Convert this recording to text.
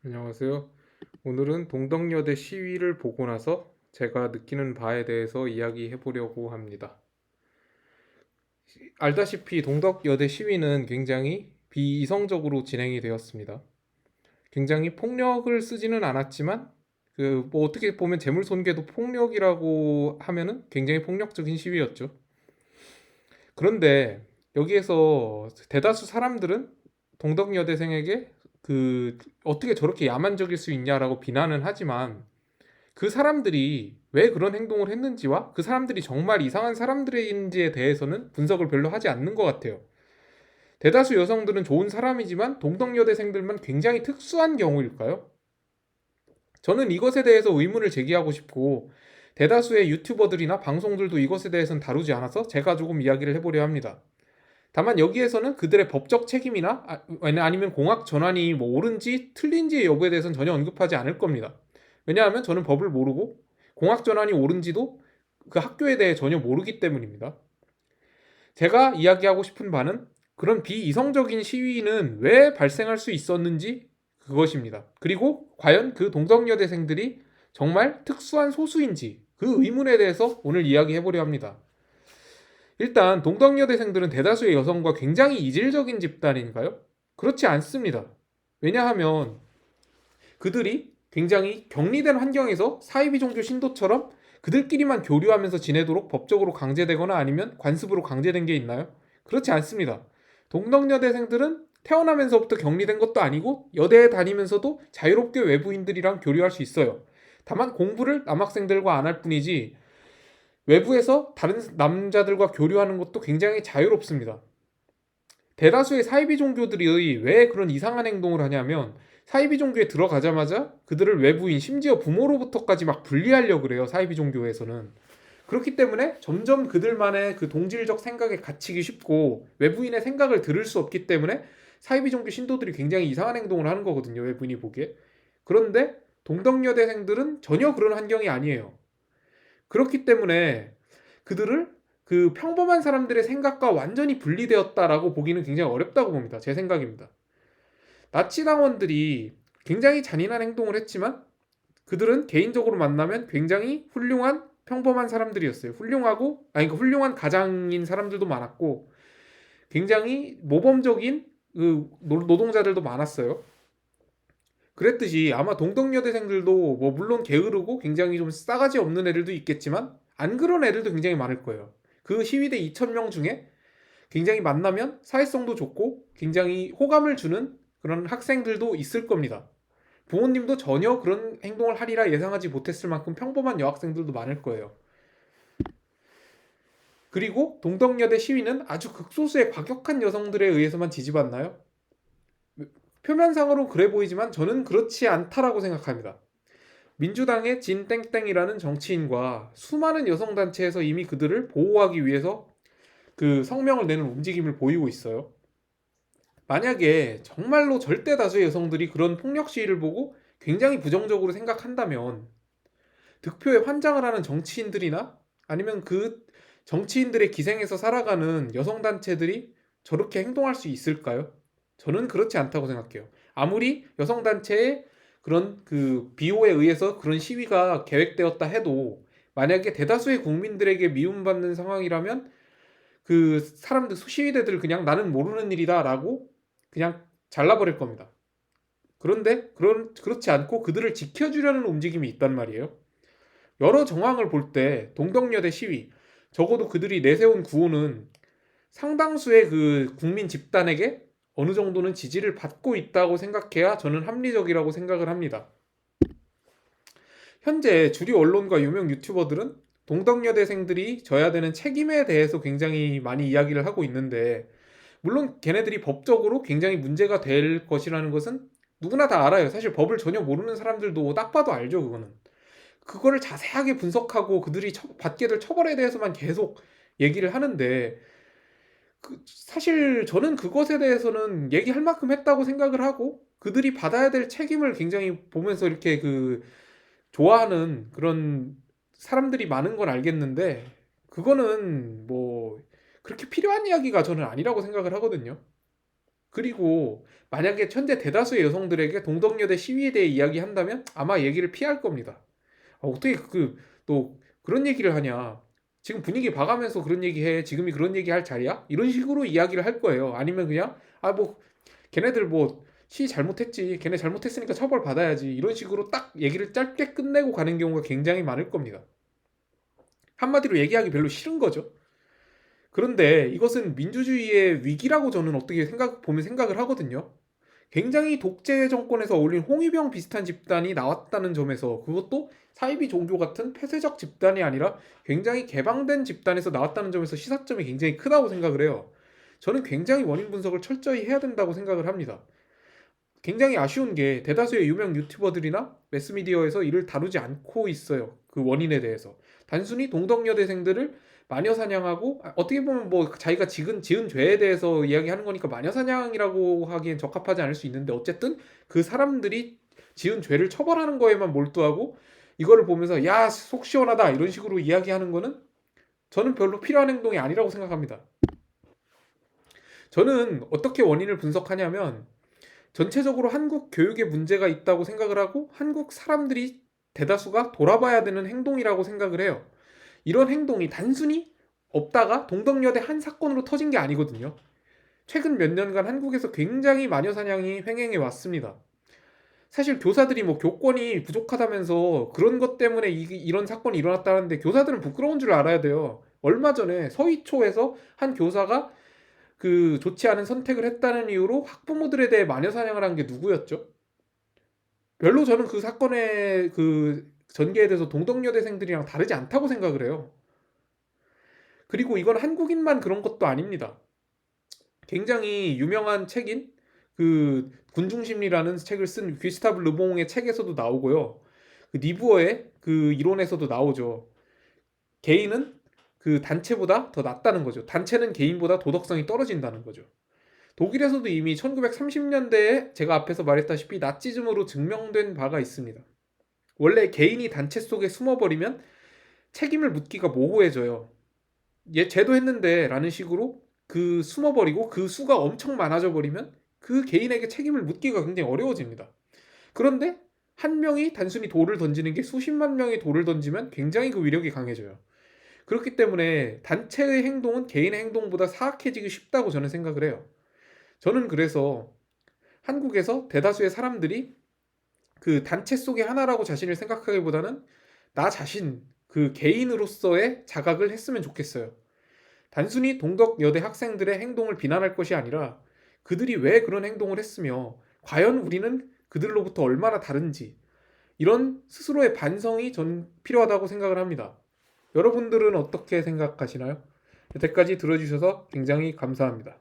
안녕하세요. 오늘은 동덕여대 시위를 보고 나서 제가 느끼는 바에 대해서 이야기해 보려고 합니다. 알다시피 동덕여대 시위는 굉장히 비이성적으로 진행이 되었습니다. 굉장히 폭력을 쓰지는 않았지만 뭐 어떻게 보면 재물손괴도 폭력이라고 하면은 굉장히 폭력적인 시위였죠. 그런데 여기에서 대다수 사람들은 동덕여대생에게 어떻게 저렇게 야만적일 수 있냐라고 비난은 하지만 그 사람들이 왜 그런 행동을 했는지와 그 사람들이 정말 이상한 사람들인지에 대해서는 분석을 별로 하지 않는 것 같아요. 대다수 여성들은 좋은 사람이지만 동덕여대생들만 굉장히 특수한 경우일까요? 저는 이것에 대해서 의문을 제기하고 싶고 대다수의 유튜버들이나 방송들도 이것에 대해서는 다루지 않아서 제가 조금 이야기를 해보려 합니다. 다만 여기에서는 그들의 법적 책임이나 아니면 공학 전환이 뭐 옳은지 틀린지 여부에 대해서는 전혀 언급하지 않을 겁니다. 왜냐하면 저는 법을 모르고 공학 전환이 옳은지도 그 학교에 대해 전혀 모르기 때문입니다. 제가 이야기하고 싶은 바는 그런 비이성적인 시위는 왜 발생할 수 있었는지 그것입니다. 그리고 과연 그 동덕여대생들이 정말 특수한 소수인지 그 의문에 대해서 오늘 이야기해 보려 합니다. 일단 동덕여대생들은 대다수의 여성과 굉장히 이질적인 집단인가요? 그렇지 않습니다. 왜냐하면 그들이 굉장히 격리된 환경에서 사이비 종교 신도처럼 그들끼리만 교류하면서 지내도록 법적으로 강제되거나 아니면 관습으로 강제된 게 있나요? 그렇지 않습니다. 동덕여대생들은 태어나면서부터 격리된 것도 아니고 여대에 다니면서도 자유롭게 외부인들이랑 교류할 수 있어요. 다만 공부를 남학생들과 안 할 뿐이지 외부에서 다른 남자들과 교류하는 것도 굉장히 자유롭습니다. 대다수의 사이비 종교들이 왜 그런 이상한 행동을 하냐면 사이비 종교에 들어가자마자 그들을 외부인 심지어 부모로부터까지 막 분리하려고 그래요. 사이비 종교에서는. 그렇기 때문에 점점 그들만의 그 동질적 생각에 갇히기 쉽고 외부인의 생각을 들을 수 없기 때문에 사이비 종교 신도들이 굉장히 이상한 행동을 하는 거거든요. 외부인이 보기에. 그런데 동덕여대생들은 전혀 그런 환경이 아니에요. 그렇기 때문에 그들을 그 평범한 사람들의 생각과 완전히 분리되었다라고 보기는 굉장히 어렵다고 봅니다. 제 생각입니다. 나치 당원들이 굉장히 잔인한 행동을 했지만 그들은 개인적으로 만나면 굉장히 훌륭한 평범한 사람들이었어요. 훌륭한 가장인 사람들도 많았고 굉장히 모범적인 그 노동자들도 많았어요. 그랬듯이 아마 동덕여대생들도 뭐 물론 게으르고 굉장히 좀 싸가지 없는 애들도 있겠지만 안 그런 애들도 굉장히 많을 거예요. 그 시위대 2,000명 중에 굉장히 만나면 사회성도 좋고 굉장히 호감을 주는 그런 학생들도 있을 겁니다. 부모님도 전혀 그런 행동을 하리라 예상하지 못했을 만큼 평범한 여학생들도 많을 거예요. 그리고 동덕여대 시위는 아주 극소수의 과격한 여성들에 의해서만 지지받나요? 표면상으로 그래 보이지만 저는 그렇지 않다라고 생각합니다. 민주당의 진땡땡이라는 정치인과 수많은 여성단체에서 이미 그들을 보호하기 위해서 그 성명을 내는 움직임을 보이고 있어요. 만약에 정말로 절대 다수의 여성들이 그런 폭력 시위를 보고 굉장히 부정적으로 생각한다면 득표에 환장을 하는 정치인들이나 아니면 그 정치인들의 기생에서 살아가는 여성단체들이 저렇게 행동할 수 있을까요? 저는 그렇지 않다고 생각해요. 아무리 여성단체의 그런 그 비호에 의해서 그런 시위가 계획되었다 해도 만약에 대다수의 국민들에게 미움받는 상황이라면 그 사람들 시위대들 그냥 나는 모르는 일이다라고 그냥 잘라버릴 겁니다. 그런데 그렇지 않고 그들을 지켜주려는 움직임이 있단 말이에요. 여러 정황을 볼 때 동덕여대 시위 적어도 그들이 내세운 구호는 상당수의 그 국민 집단에게 어느 정도는 지지를 받고 있다고 생각해야 저는 합리적이라고 생각을 합니다. 현재 주류 언론과 유명 유튜버들은 동덕여대생들이 져야 되는 책임에 대해서 굉장히 많이 이야기를 하고 있는데 물론 걔네들이 법적으로 굉장히 문제가 될 것이라는 것은 누구나 다 알아요. 사실 법을 전혀 모르는 사람들도 딱 봐도 알죠, 그거는. 그거를 자세하게 분석하고 그들이 받게 될 처벌에 대해서만 계속 얘기를 하는데 사실 저는 그것에 대해서는 얘기할 만큼 했다고 생각을 하고 그들이 받아야 될 책임을 굉장히 보면서 이렇게 좋아하는 그런 사람들이 많은 건 알겠는데 그거는 뭐 그렇게 필요한 이야기가 저는 아니라고 생각을 하거든요. 그리고 만약에 현재 대다수의 여성들에게 동덕여대 시위에 대해 이야기한다면 아마 얘기를 피할 겁니다. 어떻게 또 그런 얘기를 하냐? 지금 분위기 봐가면서 그런 얘기해. 지금이 그런 얘기 할 자리야? 이런 식으로 이야기를 할 거예요. 아니면 그냥 뭐 걔네들 뭐 시위 잘못했지. 걔네 잘못했으니까 처벌 받아야지. 이런 식으로 딱 얘기를 짧게 끝내고 가는 경우가 굉장히 많을 겁니다. 한마디로 얘기하기 별로 싫은 거죠. 그런데 이것은 민주주의의 위기라고 저는 어떻게 보면 생각을 하거든요. 굉장히 독재 정권에서 어울린 홍위병 비슷한 집단이 나왔다는 점에서, 그것도 사이비 종교 같은 폐쇄적 집단이 아니라 굉장히 개방된 집단에서 나왔다는 점에서 시사점이 굉장히 크다고 생각을 해요. 저는 굉장히 원인 분석을 철저히 해야 된다고 생각을 합니다. 굉장히 아쉬운 게 대다수의 유명 유튜버들이나 매스미디어에서 이를 다루지 않고 있어요. 그 원인에 대해서. 단순히 동덕여대생들을 마녀 사냥하고, 어떻게 보면 뭐 자기가 지은 죄에 대해서 이야기하는 거니까 마녀 사냥이라고 하기엔 적합하지 않을 수 있는데, 어쨌든 그 사람들이 지은 죄를 처벌하는 거에만 몰두하고 이거를 보면서 야, 속 시원하다 이런 식으로 이야기하는 거는 저는 별로 필요한 행동이 아니라고 생각합니다. 저는 어떻게 원인을 분석하냐면, 전체적으로 한국 교육에 문제가 있다고 생각을 하고 한국 사람들이 대다수가 돌아봐야 되는 행동이라고 생각을 해요. 이런 행동이 단순히 없다가 동덕여대 한 사건으로 터진 게 아니거든요. 최근 몇 년간 한국에서 굉장히 마녀 사냥이 횡행해 왔습니다. 사실 교사들이 뭐 교권이 부족하다면서 그런 것 때문에 이런 사건이 일어났다는데, 교사들은 부끄러운 줄 알아야 돼요. 얼마 전에 서희초에서 한 교사가 그 좋지 않은 선택을 했다는 이유로 학부모들에 대해 마녀 사냥을 한 게 누구였죠? 별로 저는 그 사건의 그 전개에 대해서 동덕여대생들이랑 다르지 않다고 생각을 해요. 그리고 이건 한국인만 그런 것도 아닙니다. 굉장히 유명한 책인 그 군중심리라는 책을 쓴 귀스타브 르봉의 책에서도 나오고요. 그 니부어의 그 이론에서도 나오죠. 개인은 그 단체보다 더 낫다는 거죠. 단체는 개인보다 도덕성이 떨어진다는 거죠. 독일에서도 이미 1930년대에 제가 앞에서 말했다시피 나치즘으로 증명된 바가 있습니다. 원래 개인이 단체 속에 숨어버리면 책임을 묻기가 모호해져요. 얘 쟤도 했는데 라는 식으로 그 숨어버리고 그 수가 엄청 많아져 버리면 그 개인에게 책임을 묻기가 굉장히 어려워집니다. 그런데 한 명이 단순히 돌을 던지는 게 수십만 명이 돌을 던지면 굉장히 그 위력이 강해져요. 그렇기 때문에 단체의 행동은 개인의 행동보다 사악해지기 쉽다고 저는 생각을 해요. 저는 그래서 한국에서 대다수의 사람들이 그 단체 속의 하나라고 자신을 생각하기보다는 나 자신, 그 개인으로서의 자각을 했으면 좋겠어요. 단순히 동덕여대 학생들의 행동을 비난할 것이 아니라 그들이 왜 그런 행동을 했으며 과연 우리는 그들로부터 얼마나 다른지, 이런 스스로의 반성이 전 필요하다고 생각을 합니다. 여러분들은 어떻게 생각하시나요? 여태까지 들어주셔서 굉장히 감사합니다.